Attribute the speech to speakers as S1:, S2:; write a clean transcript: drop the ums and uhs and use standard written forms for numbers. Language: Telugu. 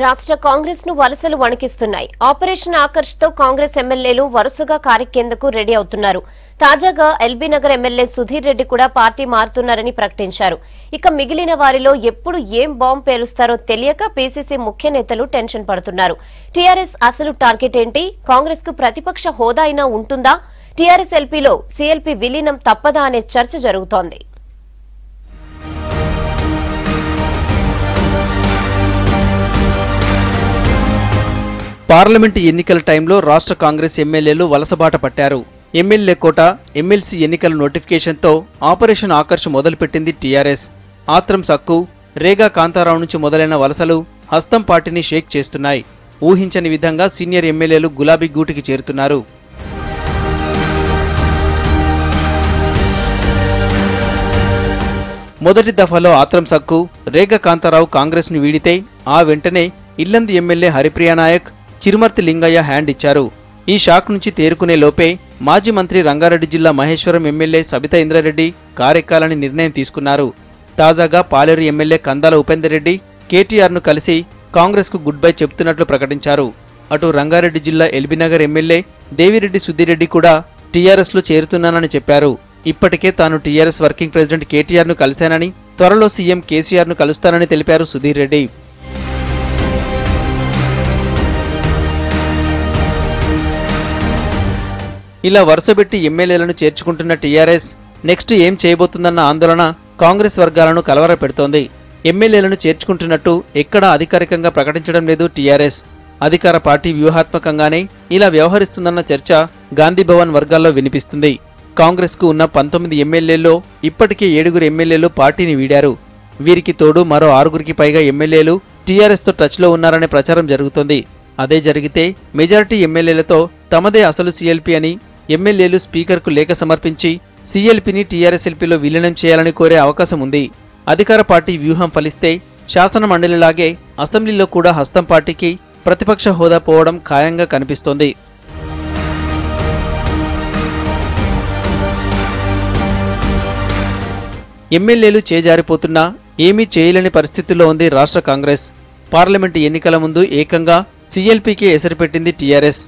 S1: రాష్ట్ర కాంగ్రెస్ ను వలసలు వణికిస్తున్నాయి. ఆపరేషన్ ఆకర్ష్ తో కాంగ్రెస్ ఎమ్మెల్యేలు వరుసగా కారెక్కేందుకు రెడీ అవుతున్నారు. తాజాగా ఎల్బీ నగర్ ఎమ్మెల్యే సుధీర్ రెడ్డి కూడా పార్టీ మారుతున్నారని ప్రకటించారు. ఇక మిగిలిన వారిలో ఎప్పుడు ఏం బాంబు పేలుస్తారో తెలియక పీసీసీ ముఖ్య నేతలు టెన్షన్ పడుతున్నారు. టీఆర్ఎస్ అసలు టార్గెట్ ఏంటి? కాంగ్రెస్ కు ప్రతిపక్ష హోదా అయినా ఉంటుందా? టీఆర్ఎస్ ఎల్పీలో సీఎల్పీ విలీనం తప్పదా అనే చర్చ జరుగుతోంది.
S2: పార్లమెంటు ఎన్నికల టైంలో రాష్ట్ర కాంగ్రెస్ ఎమ్మెల్యేలు వలసబాట పట్టారు. ఎమ్మెల్యే కోట, ఎమ్మెల్సీ ఎన్నికల నోటిఫికేషన్తో ఆపరేషన్ ఆకర్ష్ మొదలుపెట్టింది టీఆర్ఎస్. ఆత్రం సక్కు, రేగా కాంతారావు నుంచి మొదలైన వలసలు హస్తం పార్టీని షేక్ చేస్తున్నాయి. ఊహించని విధంగా సీనియర్ ఎమ్మెల్యేలు గులాబీ గూటికి చేరుతున్నారు. మొదటి దఫాలో ఆత్రం సక్కు, రేగా కాంతారావు కాంగ్రెస్ ను వీడితే ఆ వెంటనే ఇల్లందు ఎమ్మెల్యే హరిప్రియా నాయక్, చిరుమర్తి లింగయ్య హ్యాండ్ ఇచ్చారు. ఈ షాక్ నుంచి తేరుకునే లోపే మాజీ మంత్రి రంగారెడ్డి జిల్లా మహేశ్వరం ఎమ్మెల్యే సబితా ఇంద్రారెడ్డి కారెక్కాలని నిర్ణయం తీసుకున్నారు. తాజాగా పాలేరు ఎమ్మెల్యే కందాల ఉపేందర్ రెడ్డి కేటీఆర్ను కలిసి కాంగ్రెస్కు గుడ్ బై చెబుతున్నట్లు ప్రకటించారు. అటు రంగారెడ్డి జిల్లా ఎల్బీనగర్ ఎమ్మెల్యే దేవిరెడ్డి సుధీరెడ్డి కూడా టీఆర్ఎస్లో చేరుతున్నానని చెప్పారు. ఇప్పటికే తాను టీఆర్ఎస్ వర్కింగ్ ప్రెసిడెంట్ కేటీఆర్ను కలిశానని, త్వరలో సీఎం కేసీఆర్ను కలుస్తానని తెలిపారు సుధీర్ రెడ్డి. ఇలా వరుసబెట్టి ఎమ్మెల్యేలను చేర్చుకుంటున్న టీఆర్ఎస్ నెక్స్ట్ ఏం చేయబోతుందన్న ఆందోళన కాంగ్రెస్ వర్గాలను కలవరపెడుతోంది. ఎమ్మెల్యేలను చేర్చుకుంటున్నట్టు ఎక్కడా అధికారికంగా ప్రకటించడం లేదు టీఆర్ఎస్. అధికార పార్టీ వ్యూహాత్మకంగానే ఇలా వ్యవహరిస్తుందన్న చర్చ గాంధీభవన్ వర్గాల్లో వినిపిస్తుంది. కాంగ్రెస్కు ఉన్న 19 ఎమ్మెల్యేల్లో ఇప్పటికే 7 ఎమ్మెల్యేలు పార్టీని వీడారు. వీరికి తోడు మరో 6కి పైగా ఎమ్మెల్యేలు టీఆర్ఎస్తో టచ్లో ఉన్నారనే ప్రచారం జరుగుతోంది. అదే జరిగితే మెజారిటీ ఎమ్మెల్యేలతో తమదే అసలు సీఎల్పీ అని ఎమ్మెల్యేలు స్పీకర్కు లేఖ సమర్పించి సీఎల్పీని టీఆర్ఎస్ఎల్పీలో విలీనం చేయాలని కోరే అవకాశం ఉంది. అధికార పార్టీ వ్యూహం ఫలిస్తే శాసన మండలిలాగే అసెంబ్లీలో కూడా హస్తం పార్టీకి ప్రతిపక్ష హోదా పోవడం ఖాయంగా కనిపిస్తోంది. ఎమ్మెల్యేలు చేజారిపోతున్నా ఏమీ చేయలేని పరిస్థితుల్లో ఉంది రాష్ట్ర కాంగ్రెస్. పార్లమెంటు ఎన్నికల ముందు ఏకంగా సీఎల్పీకే ఎసరుపెట్టింది టీఆర్ఎస్.